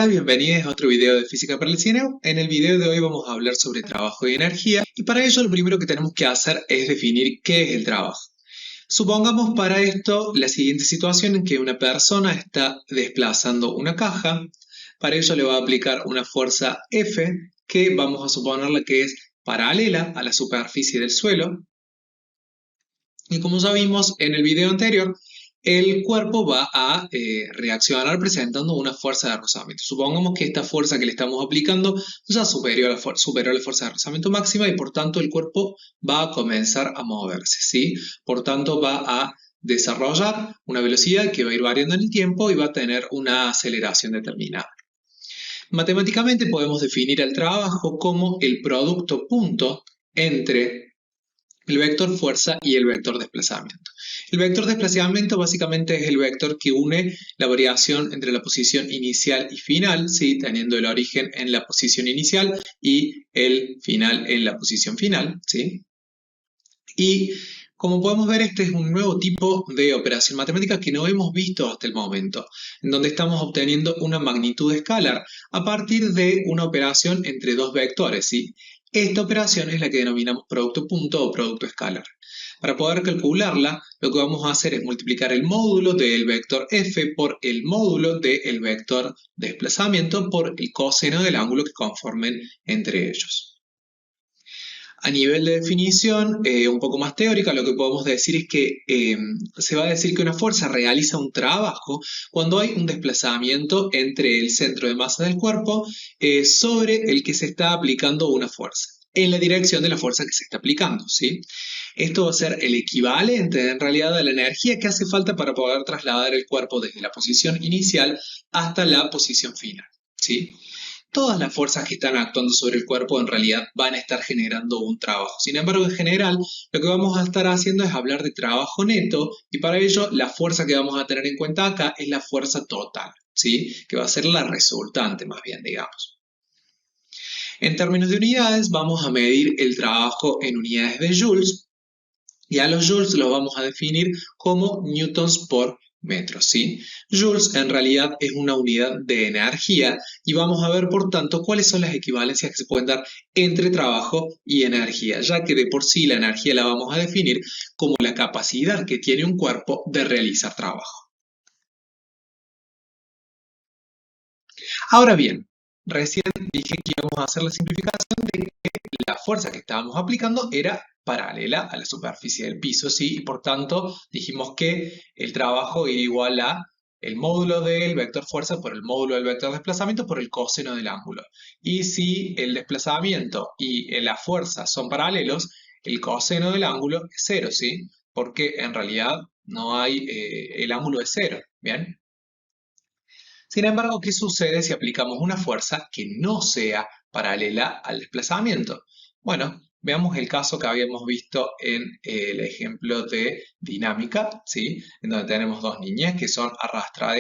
Hola, bienvenidos a otro video de Física para el Cineo. En el video de hoy vamos a hablar sobre trabajo y energía y para ello lo primero que tenemos que hacer es definir qué es el trabajo. Supongamos para esto la siguiente situación en que una persona está desplazando una caja. Para ello le va a aplicar una fuerza F que vamos a suponerla que es paralela a la superficie del suelo. Y como ya vimos en el video anterior, el cuerpo va a reaccionar presentando una fuerza de rozamiento. Supongamos que esta fuerza que le estamos aplicando ya superó la fuerza de rozamiento máxima y por tanto el cuerpo va a comenzar a moverse, ¿sí? Por tanto va a desarrollar una velocidad que va a ir variando en el tiempo y va a tener una aceleración determinada. Matemáticamente podemos definir el trabajo como el producto punto entre el vector fuerza y el vector desplazamiento. El vector desplazamiento básicamente es el vector que une la variación entre la posición inicial y final, ¿sí? Teniendo el origen en la posición inicial y el final en la posición final, ¿sí? Y como podemos ver, este es un nuevo tipo de operación matemática que no hemos visto hasta el momento, en donde estamos obteniendo una magnitud escalar a partir de una operación entre dos vectores, ¿sí? Esta operación es la que denominamos producto punto o producto escalar. Para poder calcularla, lo que vamos a hacer es multiplicar el módulo del vector f por el módulo del vector desplazamiento por el coseno del ángulo que conformen entre ellos. A nivel de definición, un poco más teórica, lo que podemos decir es que se va a decir que una fuerza realiza un trabajo cuando hay un desplazamiento entre el centro de masa del cuerpo sobre el que se está aplicando una fuerza, en la dirección de la fuerza que se está aplicando, ¿sí? Esto va a ser el equivalente en realidad a la energía que hace falta para poder trasladar el cuerpo desde la posición inicial hasta la posición final, ¿sí? Todas las fuerzas que están actuando sobre el cuerpo en realidad van a estar generando un trabajo. Sin embargo, en general, lo que vamos a estar haciendo es hablar de trabajo neto y para ello la fuerza que vamos a tener en cuenta acá es la fuerza total, ¿sí? Que va a ser la resultante más bien, digamos. En términos de unidades, vamos a medir el trabajo en unidades de joules y a los joules los vamos a definir como newtons por metro, ¿sí? Joules en realidad es una unidad de energía y vamos a ver por tanto cuáles son las equivalencias que se pueden dar entre trabajo y energía, ya que de por sí la energía la vamos a definir como la capacidad que tiene un cuerpo de realizar trabajo. Ahora bien, recién dije que íbamos a hacer la simplificación de que la fuerza que estábamos aplicando era paralela a la superficie del piso, ¿sí? Y por tanto dijimos que el trabajo era igual a el módulo del vector fuerza por el módulo del vector desplazamiento por el coseno del ángulo. Y si el desplazamiento y la fuerza son paralelos, el coseno del ángulo es cero, ¿sí? Porque en realidad no hay, el ángulo es cero, ¿bien? Sin embargo, ¿qué sucede si aplicamos una fuerza que no sea paralela al desplazamiento? Bueno, veamos el caso que habíamos visto en el ejemplo de dinámica, ¿sí? En donde tenemos dos niñas que son arrastradas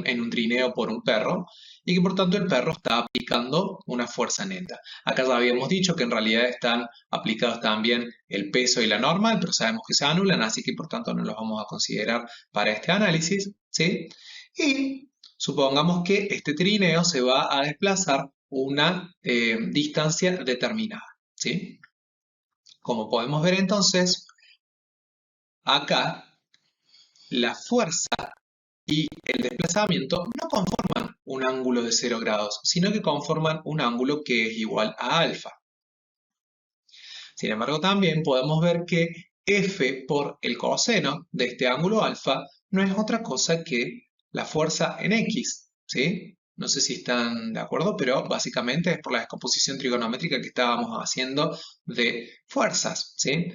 en un trineo por un perro y que por tanto el perro está aplicando una fuerza neta. Acá ya habíamos dicho que en realidad están aplicados también el peso y la normal, pero sabemos que se anulan, así que por tanto no los vamos a considerar para este análisis, ¿sí? Y supongamos que este trineo se va a desplazar una distancia determinada, ¿sí? Como podemos ver entonces, acá la fuerza y el desplazamiento no conforman un ángulo de 0 grados, sino que conforman un ángulo que es igual a alfa. Sin embargo, también podemos ver que f por el coseno de este ángulo alfa no es otra cosa que la fuerza en x, ¿sí? No sé si están de acuerdo, pero básicamente es por la descomposición trigonométrica que estábamos haciendo de fuerzas, ¿sí?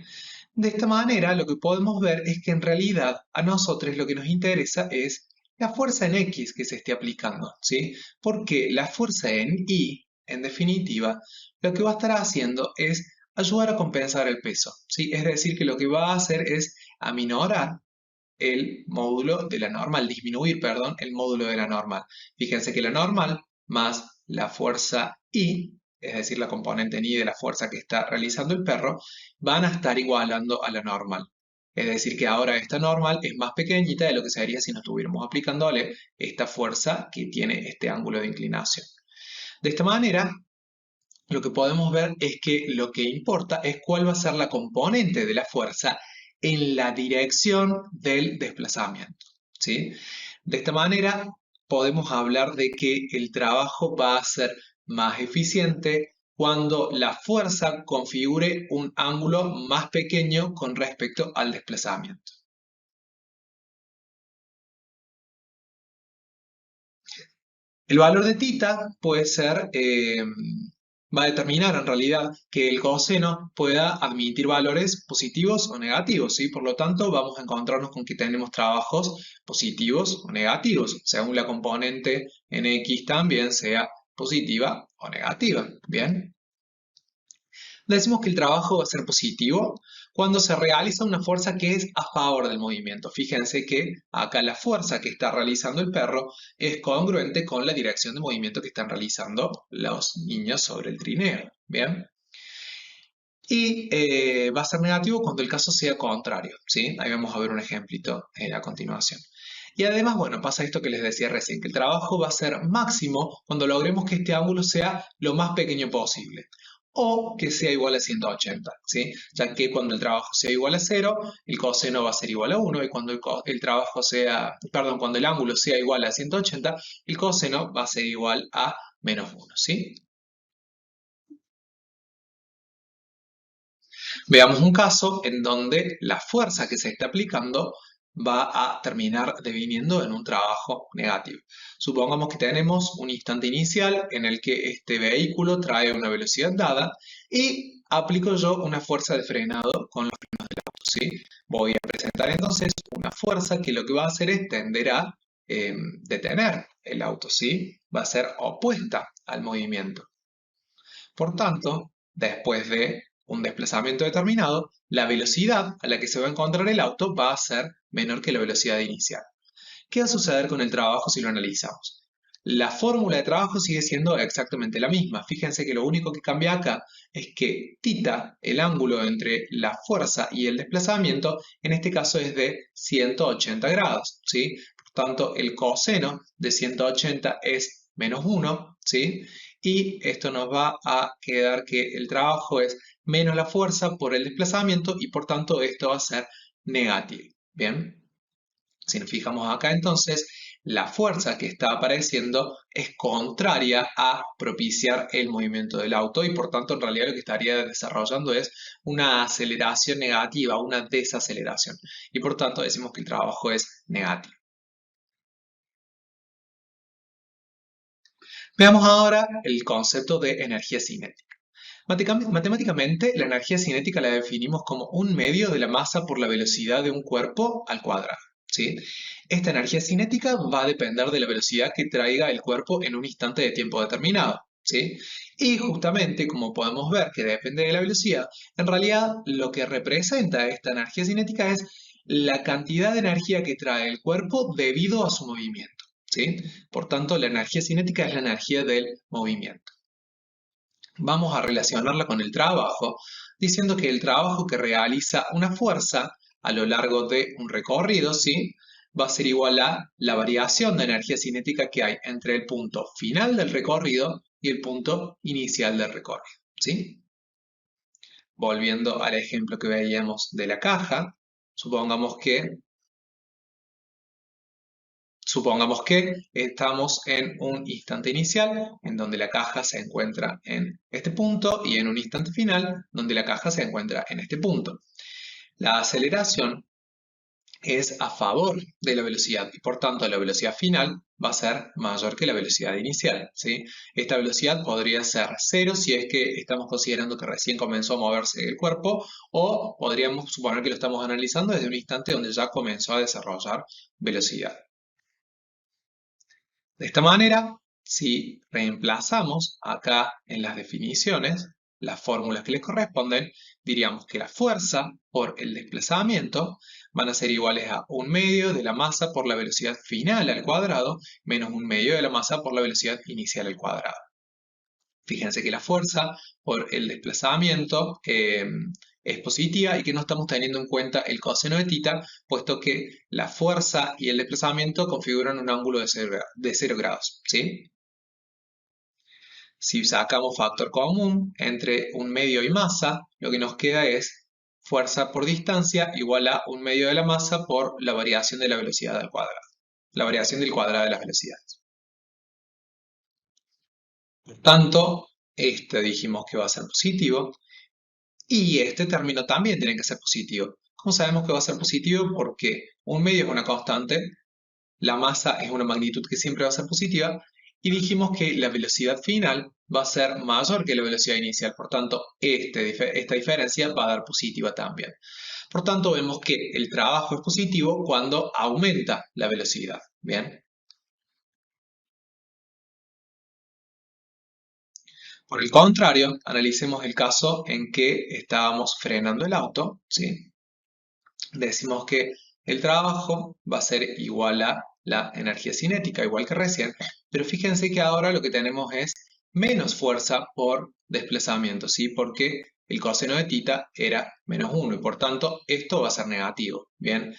De esta manera, lo que podemos ver es que en realidad a nosotros lo que nos interesa es la fuerza en x que se esté aplicando, ¿sí? Porque la fuerza en y, en definitiva, lo que va a estar haciendo es ayudar a compensar el peso, ¿sí? Es decir, que lo que va a hacer es aminorar el módulo de la normal, disminuir, perdón, el módulo de la normal. Fíjense que la normal más la fuerza I, es decir, la componente I de la fuerza que está realizando el perro, van a estar igualando a la normal. Es decir, que ahora esta normal es más pequeñita de lo que sería si no estuviéramos aplicándole esta fuerza que tiene este ángulo de inclinación. De esta manera, lo que podemos ver es que lo que importa es cuál va a ser la componente de la fuerza en la dirección del desplazamiento, ¿sí? De esta manera podemos hablar de que el trabajo va a ser más eficiente cuando la fuerza configure un ángulo más pequeño con respecto al desplazamiento. El valor de tita puede ser, va a determinar en realidad que el coseno pueda admitir valores positivos o negativos, ¿sí? Por lo tanto, vamos a encontrarnos con que tenemos trabajos positivos o negativos, según la componente en X también sea positiva o negativa, ¿bien? Decimos que el trabajo va a ser positivo cuando se realiza una fuerza que es a favor del movimiento. Fíjense que acá la fuerza que está realizando el perro es congruente con la dirección de movimiento que están realizando los niños sobre el trineo. ¿Bien? Y va a ser negativo cuando el caso sea contrario. ¿Sí? Ahí vamos a ver un ejemplito a continuación. Y además, bueno, pasa esto que les decía recién, que el trabajo va a ser máximo cuando logremos que este ángulo sea lo más pequeño posible o que sea igual a 180, ¿sí? Ya que cuando el trabajo sea igual a 0, el coseno va a ser igual a 1 y cuando el trabajo sea, perdón, cuando el ángulo sea igual a 180, el coseno va a ser igual a menos 1, ¿sí? Veamos un caso en donde la fuerza que se está aplicando va a terminar deviniendo en un trabajo negativo. Supongamos que tenemos un instante inicial en el que este vehículo trae una velocidad dada y aplico yo una fuerza de frenado con los frenos del auto, ¿sí? Voy a presentar entonces una fuerza que lo que va a hacer es tender a detener el auto, ¿sí? Va a ser opuesta al movimiento. Por tanto, después de un desplazamiento determinado, la velocidad a la que se va a encontrar el auto va a ser menor que la velocidad inicial. ¿Qué va a suceder con el trabajo si lo analizamos? La fórmula de trabajo sigue siendo exactamente la misma. Fíjense que lo único que cambia acá es que θ, el ángulo entre la fuerza y el desplazamiento, en este caso es de 180 grados, ¿sí? Por tanto, el coseno de 180 es menos 1, ¿sí? Y esto nos va a quedar que el trabajo es menos la fuerza por el desplazamiento y por tanto esto va a ser negativo. ¿Bien? Si nos fijamos acá entonces, la fuerza que está apareciendo es contraria a propiciar el movimiento del auto y por tanto en realidad lo que estaría desarrollando es una aceleración negativa, una desaceleración. Y por tanto decimos que el trabajo es negativo. Veamos ahora el concepto de energía cinética. Matemáticamente, la energía cinética la definimos como un medio de la masa por la velocidad de un cuerpo al cuadrado, ¿sí? Esta energía cinética va a depender de la velocidad que traiga el cuerpo en un instante de tiempo determinado, ¿sí? Y justamente, como podemos ver que depende de la velocidad, en realidad lo que representa esta energía cinética es la cantidad de energía que trae el cuerpo debido a su movimiento, ¿sí? Por tanto, la energía cinética es la energía del movimiento. Vamos a relacionarla con el trabajo, diciendo que el trabajo que realiza una fuerza a lo largo de un recorrido, ¿sí? Va a ser igual a la variación de energía cinética que hay entre el punto final del recorrido y el punto inicial del recorrido, ¿sí? Volviendo al ejemplo que veíamos de la caja, supongamos que estamos en un instante inicial en donde la caja se encuentra en este punto y en un instante final donde la caja se encuentra en este punto. La aceleración es a favor de la velocidad y por tanto la velocidad final va a ser mayor que la velocidad inicial, ¿sí? Esta velocidad podría ser cero si es que estamos considerando que recién comenzó a moverse el cuerpo o podríamos suponer que lo estamos analizando desde un instante donde ya comenzó a desarrollar velocidad. De esta manera, si reemplazamos acá en las definiciones las fórmulas que les corresponden, diríamos que la fuerza por el desplazamiento van a ser iguales a un medio de la masa por la velocidad final al cuadrado menos un medio de la masa por la velocidad inicial al cuadrado. Fíjense que la fuerza por el desplazamiento es positiva y que no estamos teniendo en cuenta el coseno de θ, puesto que la fuerza y el desplazamiento configuran un ángulo de 0 grados, ¿sí? Si sacamos factor común entre un medio y masa, lo que nos queda es fuerza por distancia igual a un medio de la masa por la variación de la velocidad al cuadrado. La variación del cuadrado de las velocidades. Por tanto, este dijimos que va a ser positivo y este término también tiene que ser positivo. ¿Cómo sabemos que va a ser positivo? Porque un medio es una constante, la masa es una magnitud que siempre va a ser positiva y dijimos que la velocidad final va a ser mayor que la velocidad inicial. Por tanto, esta diferencia va a dar positiva también. Por tanto, vemos que el trabajo es positivo cuando aumenta la velocidad. ¿Bien? Por el contrario, analicemos el caso en que estábamos frenando el auto, ¿sí? Decimos que el trabajo va a ser igual a la energía cinética, igual que recién, pero fíjense que ahora lo que tenemos es menos fuerza por desplazamiento, ¿sí? Porque el coseno de θ era -1 y por tanto esto va a ser negativo, ¿bien?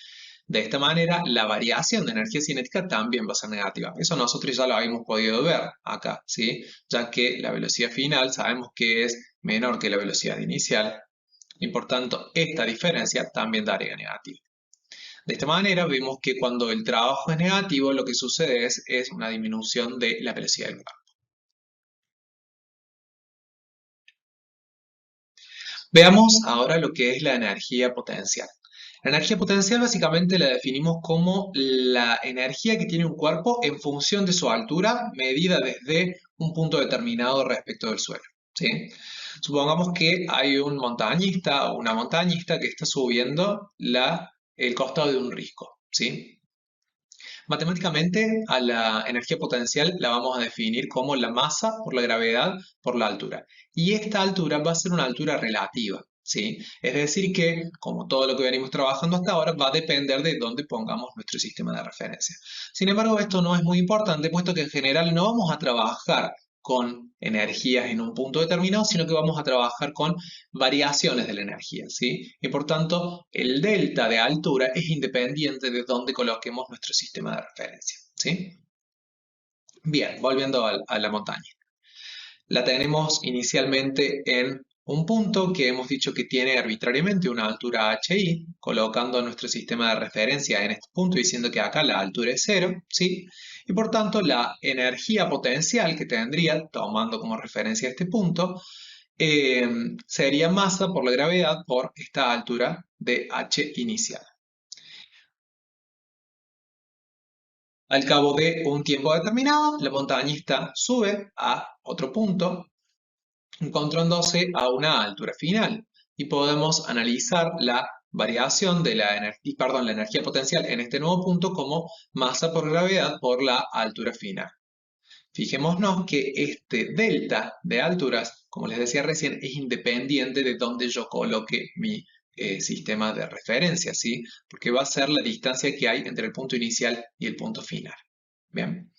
De esta manera, la variación de energía cinética también va a ser negativa. Eso nosotros ya lo habíamos podido ver acá, ¿sí? Ya que la velocidad final sabemos que es menor que la velocidad inicial y por tanto esta diferencia también daría negativo. De esta manera vemos que cuando el trabajo es negativo lo que sucede es una disminución de la velocidad del cuerpo. Veamos ahora lo que es la energía potencial. La energía potencial básicamente la definimos como la energía que tiene un cuerpo en función de su altura medida desde un punto determinado respecto del suelo, ¿sí? Supongamos que hay un montañista o una montañista que está subiendo el costado de un risco, ¿sí? Matemáticamente a la energía potencial la vamos a definir como la masa por la gravedad por la altura. Y esta altura va a ser una altura relativa, ¿sí? Es decir que, como todo lo que venimos trabajando hasta ahora, va a depender de dónde pongamos nuestro sistema de referencia. Sin embargo, esto no es muy importante, puesto que en general no vamos a trabajar con energías en un punto determinado, sino que vamos a trabajar con variaciones de la energía, ¿sí? Y por tanto, el delta de altura es independiente de dónde coloquemos nuestro sistema de referencia, ¿sí? Bien, volviendo a la montaña. La tenemos inicialmente en un punto que hemos dicho que tiene arbitrariamente una altura HI, colocando nuestro sistema de referencia en este punto, diciendo que acá la altura es 0, ¿sí? Y por tanto la energía potencial que tendría, tomando como referencia este punto, sería masa por la gravedad por esta altura de h inicial. Al cabo de un tiempo determinado, la montañista sube a otro punto, encontrándose a una altura final. Y podemos analizar la variación de la energía potencial en este nuevo punto como masa por gravedad por la altura final. Fijémonos que este delta de alturas, como les decía recién, es independiente de dónde yo coloque mi sistema de referencia, ¿sí? Porque va a ser la distancia que hay entre el punto inicial y el punto final. Bien.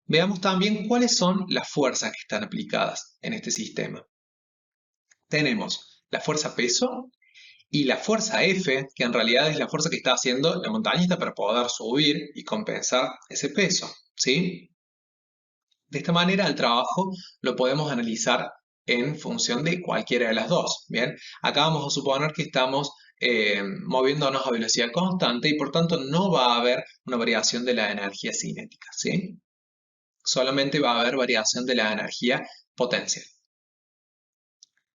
Veamos también cuáles son las fuerzas que están aplicadas en este sistema. Tenemos la fuerza peso y la fuerza F, que en realidad es la fuerza que está haciendo la montañista para poder subir y compensar ese peso, ¿sí? De esta manera el trabajo lo podemos analizar en función de cualquiera de las dos. Bien, acá vamos a suponer que estamos moviéndonos a velocidad constante y por tanto no va a haber una variación de la energía cinética, ¿sí? Solamente va a haber variación de la energía potencial.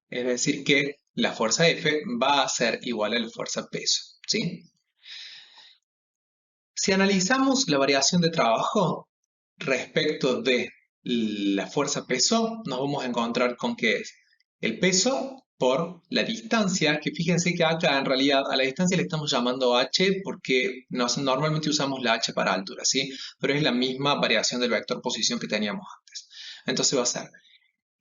Es decir que la fuerza F va a ser igual a la fuerza peso, ¿sí? Si analizamos la variación de trabajo respecto de la fuerza peso, nos vamos a encontrar con que es el peso por la distancia, que fíjense que acá en realidad a la distancia le estamos llamando h porque normalmente usamos la h para altura, ¿sí? Pero es la misma variación del vector posición que teníamos antes. Entonces va a ser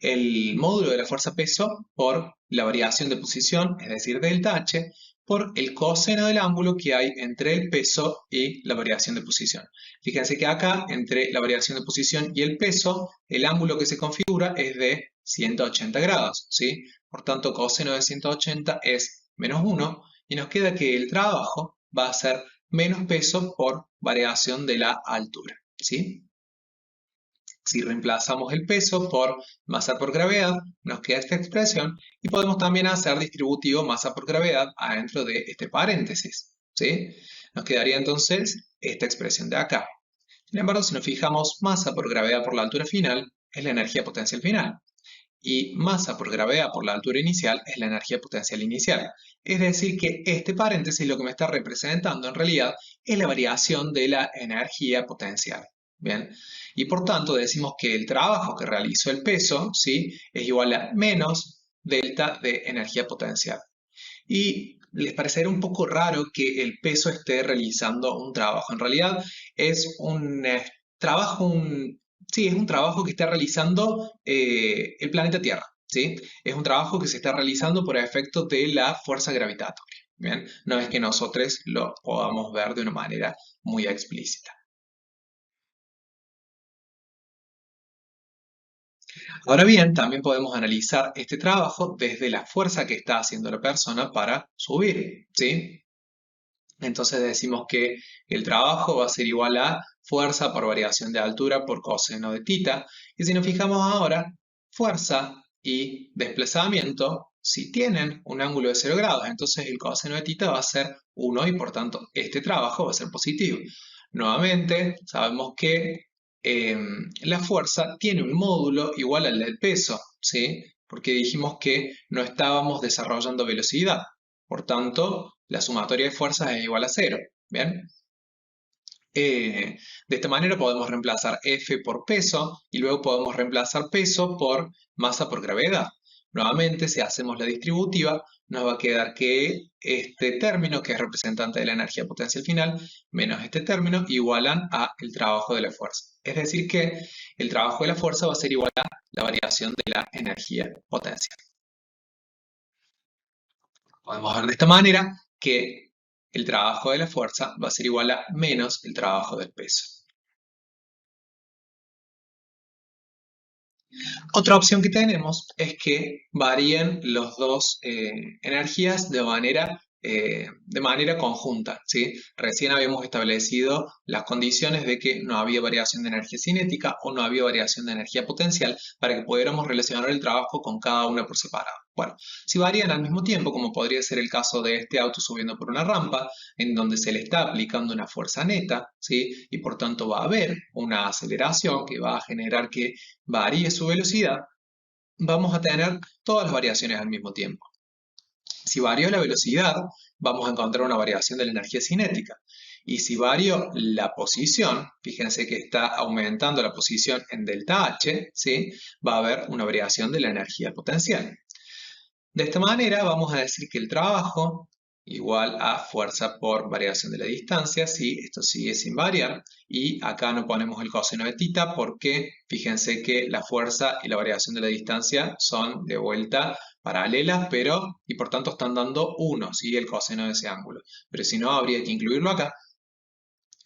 el módulo de la fuerza peso por la variación de posición, es decir, delta H, por el coseno del ángulo que hay entre el peso y la variación de posición. Fíjense que acá, entre la variación de posición y el peso, el ángulo que se configura es de 180 grados, ¿sí? Por tanto, coseno de 180 es menos 1 y nos queda que el trabajo va a ser menos peso por variación de la altura, ¿sí? Si reemplazamos el peso por masa por gravedad, nos queda esta expresión y podemos también hacer distributivo masa por gravedad adentro de este paréntesis, ¿sí? Nos quedaría entonces esta expresión de acá. Sin embargo, si nos fijamos, masa por gravedad por la altura final es la energía potencial final y masa por gravedad por la altura inicial es la energía potencial inicial. Es decir que este paréntesis lo que me está representando en realidad es la variación de la energía potencial. Bien, y por tanto decimos que el trabajo que realizó el peso, ¿sí?, es igual a menos delta de energía potencial. Y les parecerá un poco raro que el peso esté realizando un trabajo. En realidad es un trabajo, sí, es un trabajo que está realizando el planeta Tierra, ¿sí? Es un trabajo que se está realizando por efecto de la fuerza gravitatoria. ¿Bien? No es que nosotros lo podamos ver de una manera muy explícita. Ahora bien, también podemos analizar este trabajo desde la fuerza que está haciendo la persona para subir, ¿sí? Entonces decimos que el trabajo va a ser igual a fuerza por variación de altura por coseno de tita. Y si nos fijamos ahora, fuerza y desplazamiento, si tienen un ángulo de 0 grados, entonces el coseno de tita va a ser 1 y por tanto este trabajo va a ser positivo. Nuevamente, sabemos que la fuerza tiene un módulo igual al del peso, ¿sí? Porque dijimos que no estábamos desarrollando velocidad. Por tanto, la sumatoria de fuerzas es igual a 0. ¿Bien? De esta manera podemos reemplazar F por peso y luego podemos reemplazar peso por masa por gravedad. Nuevamente, si hacemos la distributiva, nos va a quedar que este término, que es representante de la energía potencial final, menos este término, igualan a el trabajo de la fuerza. Es decir que el trabajo de la fuerza va a ser igual a la variación de la energía potencial. Podemos ver de esta manera que el trabajo de la fuerza va a ser igual a menos el trabajo del peso. Otra opción que tenemos es que varíen las dos energías de manera conjunta, ¿sí? Recién habíamos establecido las condiciones de que no había variación de energía cinética o no había variación de energía potencial para que pudiéramos relacionar el trabajo con cada una por separado. Bueno, si varían al mismo tiempo, como podría ser el caso de este auto subiendo por una rampa, en donde se le está aplicando una fuerza neta, ¿sí? Y por tanto va a haber una aceleración que va a generar que varíe su velocidad, vamos a tener todas las variaciones al mismo tiempo. Si varió la velocidad, vamos a encontrar una variación de la energía cinética. Y si varió la posición, fíjense que está aumentando la posición en delta H, ¿sí?, va a haber una variación de la energía potencial. De esta manera vamos a decir que el trabajo igual a fuerza por variación de la distancia, ¿sí? Esto sigue sin variar, y acá no ponemos el coseno de tita porque fíjense que la fuerza y la variación de la distancia son de vuelta paralelas, y por tanto están dando 1, ¿sí?, el coseno de ese ángulo. Pero si no, habría que incluirlo acá.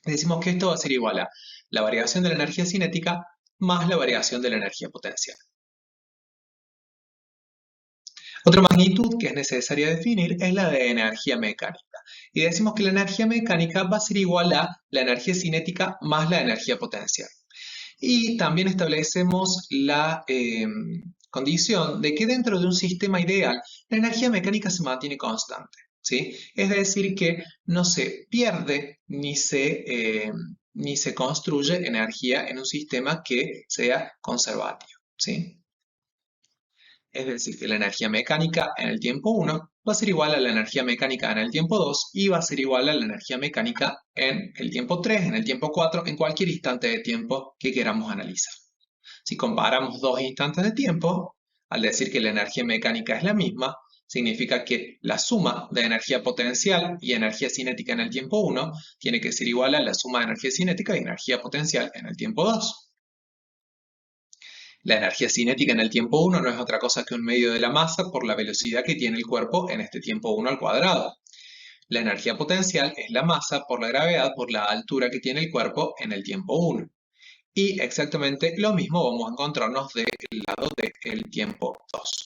Decimos que esto va a ser igual a la variación de la energía cinética más la variación de la energía potencial. Otra magnitud que es necesaria definir es la de energía mecánica. Y decimos que la energía mecánica va a ser igual a la energía cinética más la energía potencial. Y también establecemos la condición de que dentro de un sistema ideal la energía mecánica se mantiene constante, ¿sí? Es decir, que no se pierde ni se construye energía en un sistema que sea conservativo, ¿sí? Es decir, que la energía mecánica en el tiempo 1 va a ser igual a la energía mecánica en el tiempo 2 y va a ser igual a la energía mecánica en el tiempo 3, en el tiempo 4, en cualquier instante de tiempo que queramos analizar. Si comparamos dos instantes de tiempo, al decir que la energía mecánica es la misma, significa que la suma de energía potencial y energía cinética en el tiempo 1 tiene que ser igual a la suma de energía cinética y energía potencial en el tiempo 2. La energía cinética en el tiempo 1 no es otra cosa que un medio de la masa por la velocidad que tiene el cuerpo en este tiempo 1 al cuadrado. La energía potencial es la masa por la gravedad por la altura que tiene el cuerpo en el tiempo 1. Y exactamente lo mismo vamos a encontrarnos del lado del tiempo 2.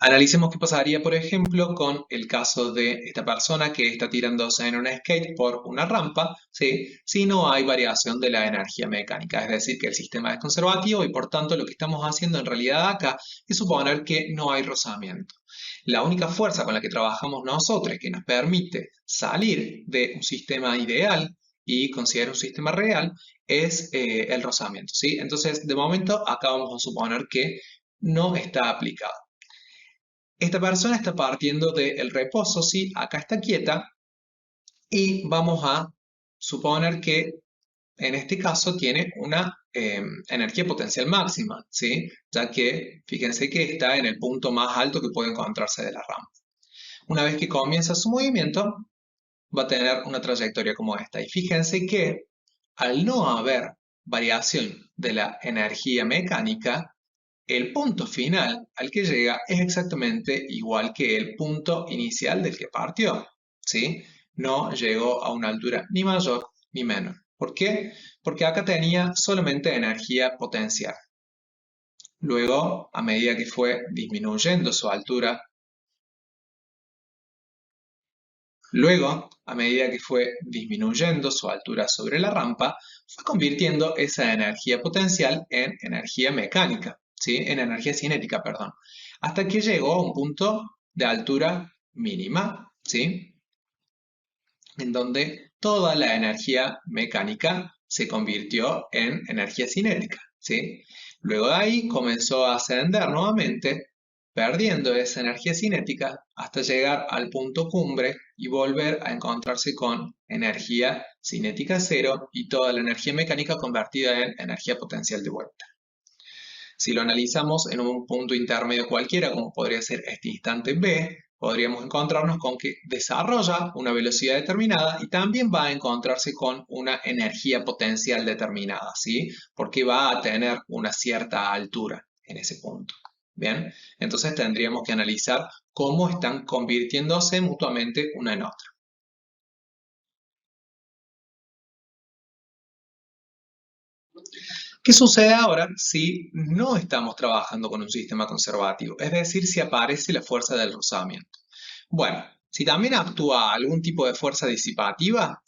Analicemos qué pasaría, por ejemplo, con el caso de esta persona que está tirándose en un skate por una rampa, ¿sí? Si no hay variación de la energía mecánica, es decir, que el sistema es conservativo y por tanto lo que estamos haciendo en realidad acá es suponer que no hay rozamiento. La única fuerza con la que trabajamos nosotros que nos permite salir de un sistema ideal y considerar un sistema real es el rozamiento, ¿sí? Entonces, de momento, acá vamos a suponer que no está aplicado. Esta persona está partiendo del reposo, ¿sí? Acá está quieta y vamos a suponer que en este caso tiene una energía potencial máxima, ¿sí? Ya que fíjense que está en el punto más alto que puede encontrarse de la rampa. Una vez que comienza su movimiento, va a tener una trayectoria como esta. Y fíjense que al no haber variación de la energía mecánica, el punto final al que llega es exactamente igual que el punto inicial del que partió, ¿sí? No llegó a una altura ni mayor ni menor. ¿Por qué? Porque acá tenía solamente energía potencial. Luego, a medida que fue disminuyendo su altura, sobre la rampa, fue convirtiendo esa energía potencial en energía mecánica, ¿sí? En energía cinética, perdón, hasta que llegó a un punto de altura mínima, ¿sí? En donde toda la energía mecánica se convirtió en energía cinética, ¿sí? Luego de ahí comenzó a ascender nuevamente, perdiendo esa energía cinética hasta llegar al punto cumbre y volver a encontrarse con energía cinética cero y toda la energía mecánica convertida en energía potencial de vuelta. Si lo analizamos en un punto intermedio cualquiera, como podría ser este instante B, podríamos encontrarnos con que desarrolla una velocidad determinada y también va a encontrarse con una energía potencial determinada, ¿sí? Porque va a tener una cierta altura en ese punto. Bien, entonces tendríamos que analizar cómo están convirtiéndose mutuamente una en otra. ¿Qué sucede ahora si no estamos trabajando con un sistema conservativo? Es decir, si aparece la fuerza del rozamiento. Bueno, si también actúa algún tipo de fuerza disipativa,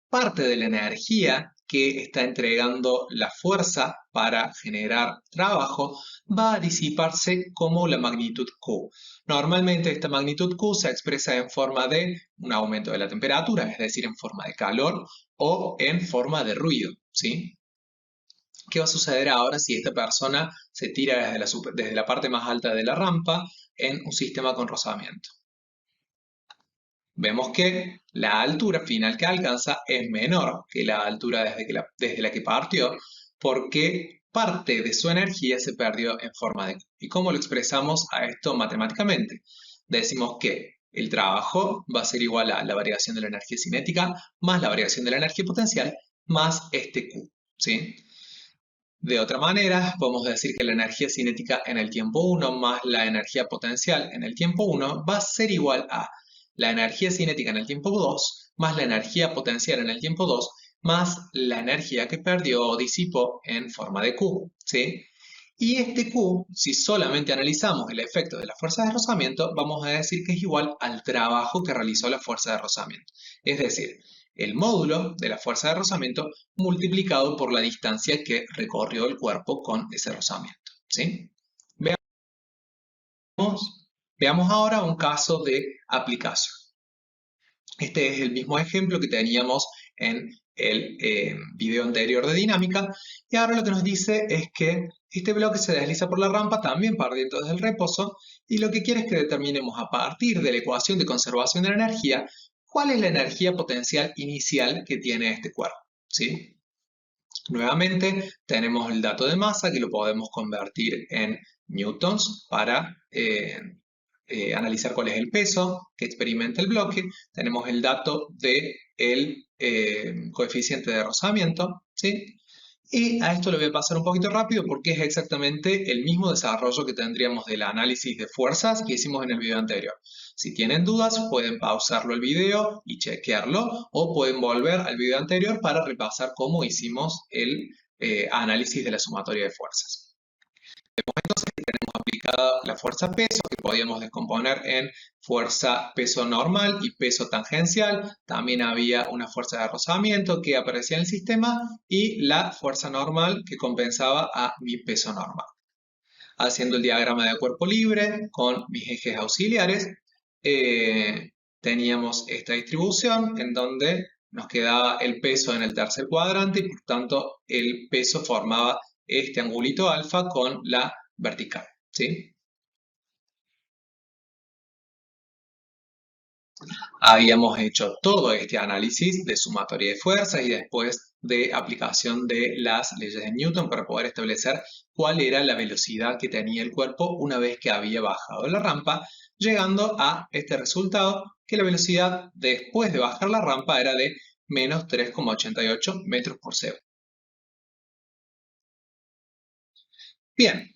parte de la energía que está entregando la fuerza para generar trabajo va a disiparse como la magnitud Q. Normalmente esta magnitud Q se expresa en forma de un aumento de la temperatura, es decir, en forma de calor o en forma de ruido, ¿sí? ¿Qué va a suceder ahora si esta persona se tira desde la parte más alta de la rampa en un sistema con rozamiento? Vemos que la altura final que alcanza es menor que la altura desde la que partió, porque parte de su energía se perdió en forma de Q. ¿Y cómo lo expresamos a esto matemáticamente? Decimos que el trabajo va a ser igual a la variación de la energía cinética más la variación de la energía potencial más este Q, ¿sí? De otra manera, podemos decir que la energía cinética en el tiempo 1 más la energía potencial en el tiempo 1 va a ser igual a la energía cinética en el tiempo 2 más la energía potencial en el tiempo 2 más la energía que perdió o disipó en forma de Q, ¿sí? Y este Q, si solamente analizamos el efecto de la fuerza de rozamiento, vamos a decir que es igual al trabajo que realizó la fuerza de rozamiento. Es decir, el módulo de la fuerza de rozamiento multiplicado por la distancia que recorrió el cuerpo con ese rozamiento, ¿sí? Veamos ahora un caso de aplicación. Este es el mismo ejemplo que teníamos en el video anterior de dinámica y ahora lo que nos dice es que este bloque se desliza por la rampa también partiendo desde el reposo y lo que quiere es que determinemos a partir de la ecuación de conservación de la energía cuál es la energía potencial inicial que tiene este cuerpo, ¿sí? Nuevamente tenemos el dato de masa que lo podemos convertir en newtons para analizar cuál es el peso que experimenta el bloque. Tenemos el dato del coeficiente de rozamiento, ¿sí? Y a esto lo voy a pasar un poquito rápido porque es exactamente el mismo desarrollo que tendríamos del análisis de fuerzas que hicimos en el video anterior. Si tienen dudas, pueden pausarlo el video y chequearlo, o pueden volver al video anterior para repasar cómo hicimos el análisis de la sumatoria de fuerzas. Entonces tenemos aplicada la fuerza peso, que podíamos descomponer en fuerza peso normal y peso tangencial. También había una fuerza de rozamiento que aparecía en el sistema y la fuerza normal que compensaba a mi peso normal. Haciendo el diagrama de cuerpo libre con mis ejes auxiliares, teníamos esta distribución en donde nos quedaba el peso en el tercer cuadrante y por tanto el peso formaba este angulito alfa con la vertical, ¿sí? Habíamos hecho todo este análisis de sumatoria de fuerzas y después de aplicación de las leyes de Newton para poder establecer cuál era la velocidad que tenía el cuerpo una vez que había bajado la rampa, llegando a este resultado que la velocidad después de bajar la rampa era de menos 3,88 metros por segundo. Bien,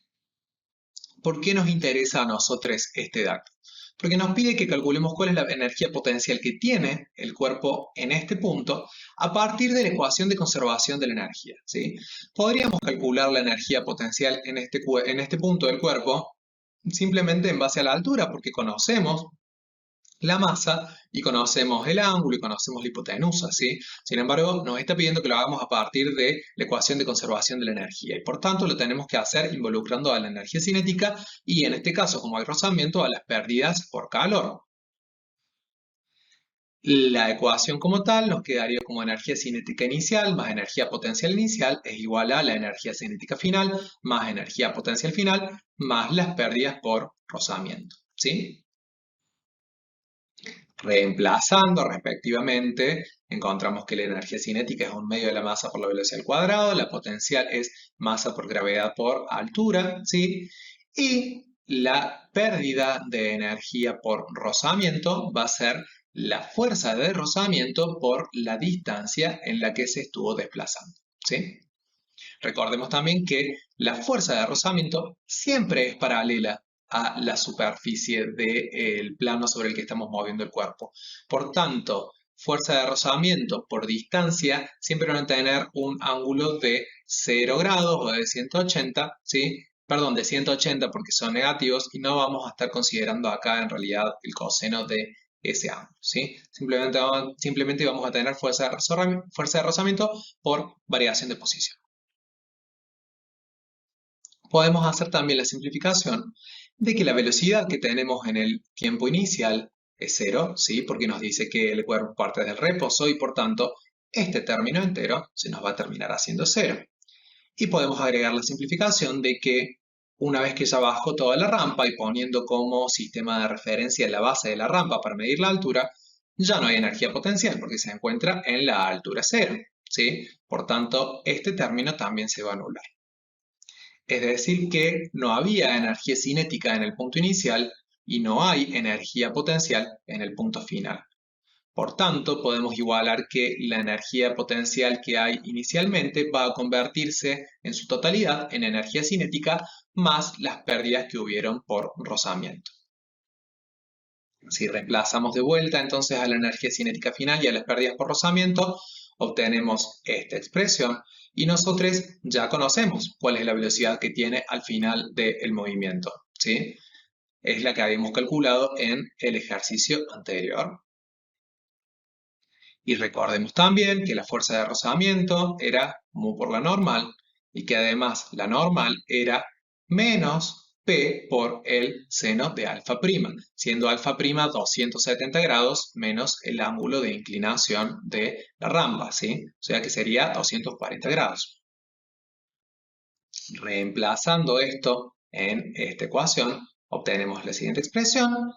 ¿por qué nos interesa a nosotros este dato? Porque nos pide que calculemos cuál es la energía potencial que tiene el cuerpo en este punto a partir de la ecuación de conservación de la energía, ¿sí? Podríamos calcular la energía potencial en este punto del cuerpo simplemente en base a la altura, porque conocemos la masa y conocemos el ángulo y conocemos la hipotenusa, ¿sí? Sin embargo, nos está pidiendo que lo hagamos a partir de la ecuación de conservación de la energía y por tanto lo tenemos que hacer involucrando a la energía cinética y en este caso, como hay rozamiento, a las pérdidas por calor. La ecuación como tal nos quedaría como energía cinética inicial más energía potencial inicial es igual a la energía cinética final más energía potencial final más las pérdidas por rozamiento, ¿sí? Reemplazando respectivamente, encontramos que la energía cinética es un medio de la masa por la velocidad al cuadrado, la potencial es masa por gravedad por altura, ¿sí? Y la pérdida de energía por rozamiento va a ser la fuerza de rozamiento por la distancia en la que se estuvo desplazando, ¿sí? Recordemos también que la fuerza de rozamiento siempre es paralela a la superficie del plano sobre el que estamos moviendo el cuerpo. Por tanto, fuerza de rozamiento por distancia siempre van a tener un ángulo de 0 grados o de 180, ¿sí? Perdón, de 180 porque son negativos y no vamos a estar considerando acá en realidad el coseno de ese ángulo, ¿sí? Simplemente vamos a tener fuerza de rozamiento por variación de posición. Podemos hacer también la simplificación de que la velocidad que tenemos en el tiempo inicial es 0, ¿sí? Porque nos dice que el cuerpo parte del reposo y por tanto este término entero se nos va a terminar haciendo 0. Y podemos agregar la simplificación de que una vez que ya bajó toda la rampa y poniendo como sistema de referencia la base de la rampa para medir la altura, ya no hay energía potencial porque se encuentra en la altura 0, ¿sí? Por tanto, este término también se va a anular. Es decir, que no había energía cinética en el punto inicial y no hay energía potencial en el punto final. Por tanto, podemos igualar que la energía potencial que hay inicialmente va a convertirse en su totalidad en energía cinética más las pérdidas que hubieron por rozamiento. Si reemplazamos de vuelta entonces a la energía cinética final y a las pérdidas por rozamiento, obtenemos esta expresión y nosotros ya conocemos cuál es la velocidad que tiene al final del movimiento, ¿sí? Es la que habíamos calculado en el ejercicio anterior. Y recordemos también que la fuerza de rozamiento era mu por la normal y que además la normal era menos P por el seno de alfa prima, siendo alfa prima 270 grados menos el ángulo de inclinación de la rampa, ¿sí? O sea que sería 240 grados. Reemplazando esto en esta ecuación, obtenemos la siguiente expresión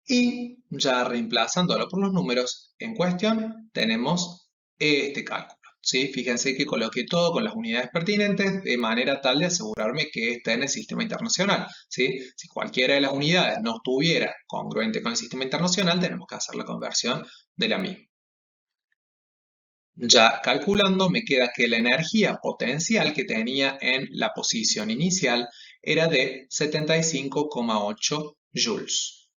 y ya reemplazándolo por los números en cuestión, tenemos este cálculo, ¿sí? Fíjense que coloqué todo con las unidades pertinentes de manera tal de asegurarme que está en el sistema internacional, ¿sí? Si cualquiera de las unidades no estuviera congruente con el sistema internacional, tenemos que hacer la conversión de la misma. Ya calculando me queda que la energía potencial que tenía en la posición inicial era de 75,8 joules.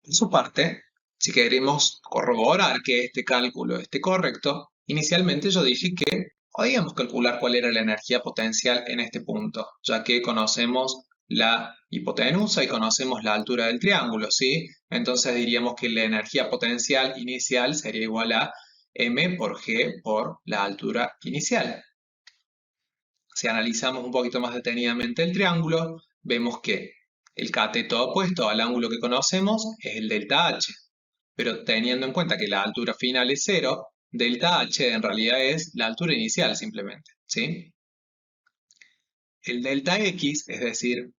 Por su parte, si queremos corroborar que este cálculo esté correcto, inicialmente yo dije que podíamos calcular cuál era la energía potencial en este punto, ya que conocemos la hipotenusa y conocemos la altura del triángulo, ¿sí? Entonces diríamos que la energía potencial inicial sería igual a m por g por la altura inicial. Si analizamos un poquito más detenidamente el triángulo, vemos que el cateto opuesto al ángulo que conocemos es el delta h, pero teniendo en cuenta que la altura final es 0, delta h en realidad es la altura inicial simplemente, ¿sí? El delta x, es decir,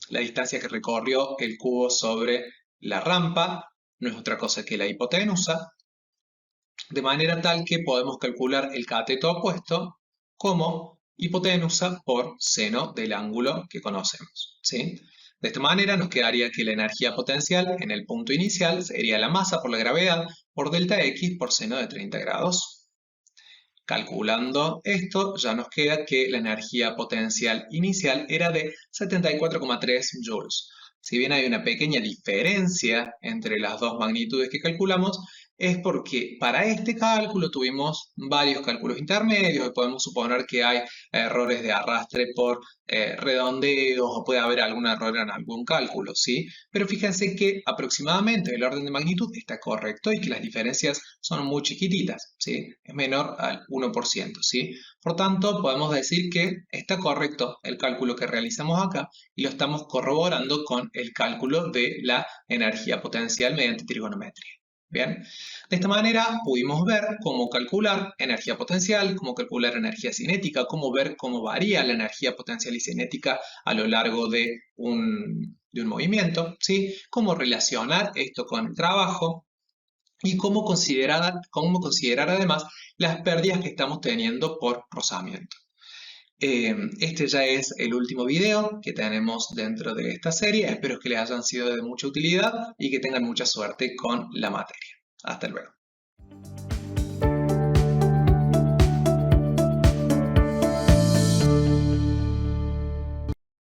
la distancia que recorrió el cubo sobre la rampa, no es otra cosa que la hipotenusa, de manera tal que podemos calcular el cateto opuesto como hipotenusa por seno del ángulo que conocemos, ¿sí? De esta manera nos quedaría que la energía potencial en el punto inicial sería la masa por la gravedad por delta x por seno de 30 grados. Calculando esto, ya nos queda que la energía potencial inicial era de 74,3 joules. Si bien hay una pequeña diferencia entre las dos magnitudes que calculamos, es porque para este cálculo tuvimos varios cálculos intermedios y podemos suponer que hay errores de arrastre por redondeos o puede haber algún error en algún cálculo, ¿sí? Pero fíjense que aproximadamente el orden de magnitud está correcto y que las diferencias son muy chiquititas, ¿sí? Es menor al 1%, ¿sí? Por tanto, podemos decir que está correcto el cálculo que realizamos acá y lo estamos corroborando con el cálculo de la energía potencial mediante trigonometría. Bien, de esta manera pudimos ver cómo calcular energía potencial, cómo calcular energía cinética, cómo ver cómo varía la energía potencial y cinética a lo largo de un movimiento, ¿sí? Cómo relacionar esto con el trabajo y cómo considerar además las pérdidas que estamos teniendo por rozamiento. Este ya es el último video que tenemos dentro de esta serie. Espero que les hayan sido de mucha utilidad y que tengan mucha suerte con la materia. Hasta luego.